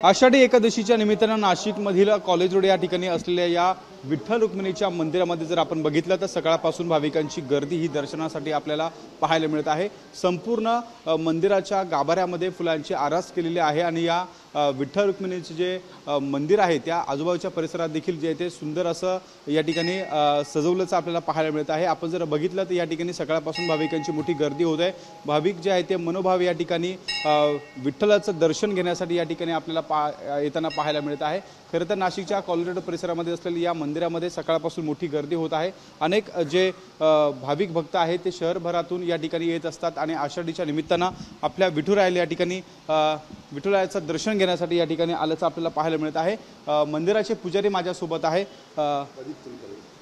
आषाढी एकादशीच्या निमित्तानं नाशिकमधील कॉलेज रोड या ठिकाणी असलेल्या या विठ्ठल रुक्मिणीच्या मंदिरामध्ये जर आपण बघितलं तर सकाळपासून भाविकांची गर्दी ही दर्शनासाठी आपल्याला पाहायला मिळत आहे। संपूर्ण मंदिराच्या गाभाऱ्यामध्ये फुलांची आरास केलेली आहे आणि या विठ्ठल रुक्मिणीचे जे मंदिर आहे त्या आजूबाजूच्या परिसरात देखील जे ते सुंदर असं या ठिकाणी सजवल्याचं आपल्याला पाहायला मिळत आहे। आपण जर बघितलं तर या ठिकाणी सकाळपासून भाविकांची मोठी गर्दी होत आहे। भाविक जे आहे ते मनोभाव या ठिकाणी विठ्ठलाचं दर्शन घेण्यासाठी या ठिकाणी आपल्याला येताना पाहायला मिळत आहे। खरं तर नाशिकच्या कॉलेज रोड परिसरामध्ये असलेल्या या मंदिरामध्ये सकाळपासून मोठी गर्दी होत आहे। अनेक जे भाविक भक्त आहेत ते शहरभरातून या ठिकाणी येत असतात आणि आषाढीच्या निमित्तानं आपल्या विठुरायाला या ठिकाणी विठुरायाचं दर्शन घेण्यासाठी या ठिकाणी आल्याचं आपल्याला पाहायला मिळत आहे। मंदिराचे पुजारी माझ्यासोबत आहे।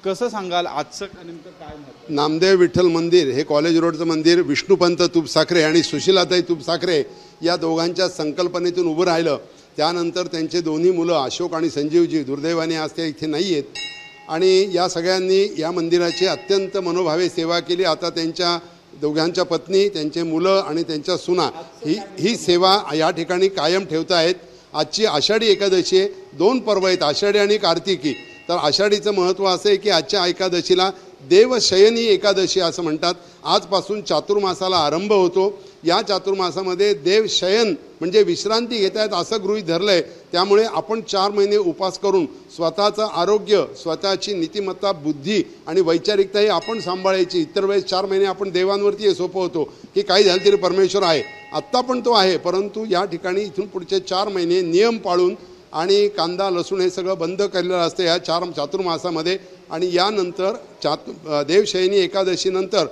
कसं सांगाल आजचं नेमकं काय महत्त्व? नामदेव विठ्ठल मंदिर हे कॉलेज रोडचं मंदिर विष्णुपंत तुपसाखरे आणि सुशीलाताई तुपसाखरे या दोघांच्या संकल्पनेतून उभं राहिलं। त्यानंतर त्यांचे दोन्ही मुलं अशोक आणि संजीवजी दुर्दैवाने आज ते इथे नाही आहेत आणि या सगळ्यांनी या मंदिराची अत्यंत मनोभावे सेवा केली। आता त्यांच्या दोघांच्या पत्नी, त्यांचे मुलं आणि त्यांच्या सुना ही सेवा या ठिकाणी कायम ठेवतायत। आजची आषाढी एकादशी आहे, दोन पर्व आहेत, आषाढी आणि कार्तिकी। तर आषाढीचं महत्त्व असं आहे की आजच्या एकादशीला देवशयनी एकादशी असं म्हणतात। आजपासून चातुर्मासाला आरंभ होतो। या चातुर्मासामध्ये देवशयन म्हणजे विश्रांती घेत आहेत असं गृहीत धरलंय। त्यामुळे आपण 4 महिने उपास करून स्वतःचं आरोग्य, स्वतःची नीतिमत्ता, बुद्धी आणि वैचारिकता ही आपण सांभाळायची। इतर वेळेस 4 महिने आपण देवांवरती सोपं होतो की काही झालं तरी परमेश्वर आहे, आत्ता पण तो आहे, परंतु या ठिकाणी इथून पुढचे 4 महिने नियम पाळून आणि कांदा लसूण हे सगळं बंद केलेलं असतं या चातुर्मासामध्ये। आणि यानंतर देवशयनी एकादशीनंतर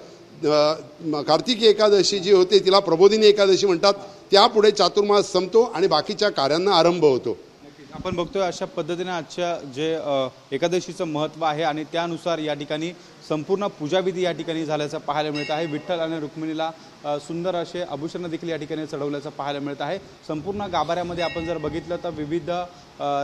कार्तिकी एकादशी जी होते तिला प्रबोधिनी एकादशी म्हणतात। त्यापुढे चातुर्मास संपतो आणि बाकीच्या कार्यांना आरंभ होतो। आपण बघतोय अशा पद्धतीने आजच्या जे एकादशीचं महत्त्व आहे आणि त्यानुसार या ठिकाणी संपूर्ण पूजाविधी या ठिकाणी झाल्याचं पाहायला मिळत आहे। विठ्ठल आणि रुक्मिणीला सुंदर असे आभूषण देखील या ठिकाणी चढवल्याचं पाहायला मिळत आहे। संपूर्ण गाभाऱ्यामध्ये आपण जर बघितलं तर विविध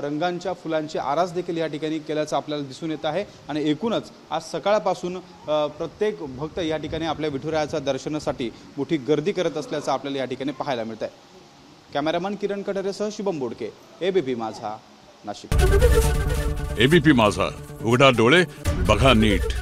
रंगांच्या फुलांची आरास देखील या ठिकाणी केल्याचं आपल्याला दिसून येत आहे आणि एकूणच आज सकाळपासून प्रत्येक भक्त या ठिकाणी आपल्या विठुरायाच्या दर्शनासाठी मोठी गर्दी करत असल्याचं आपल्याला या ठिकाणी पाहायला मिळत आहे। कॅमेरामन किरण कटरेसह शुभम बोडके, एबीपी माझा, नाशिक। एबीपी माझा, उघडा डोळे बघा नीट।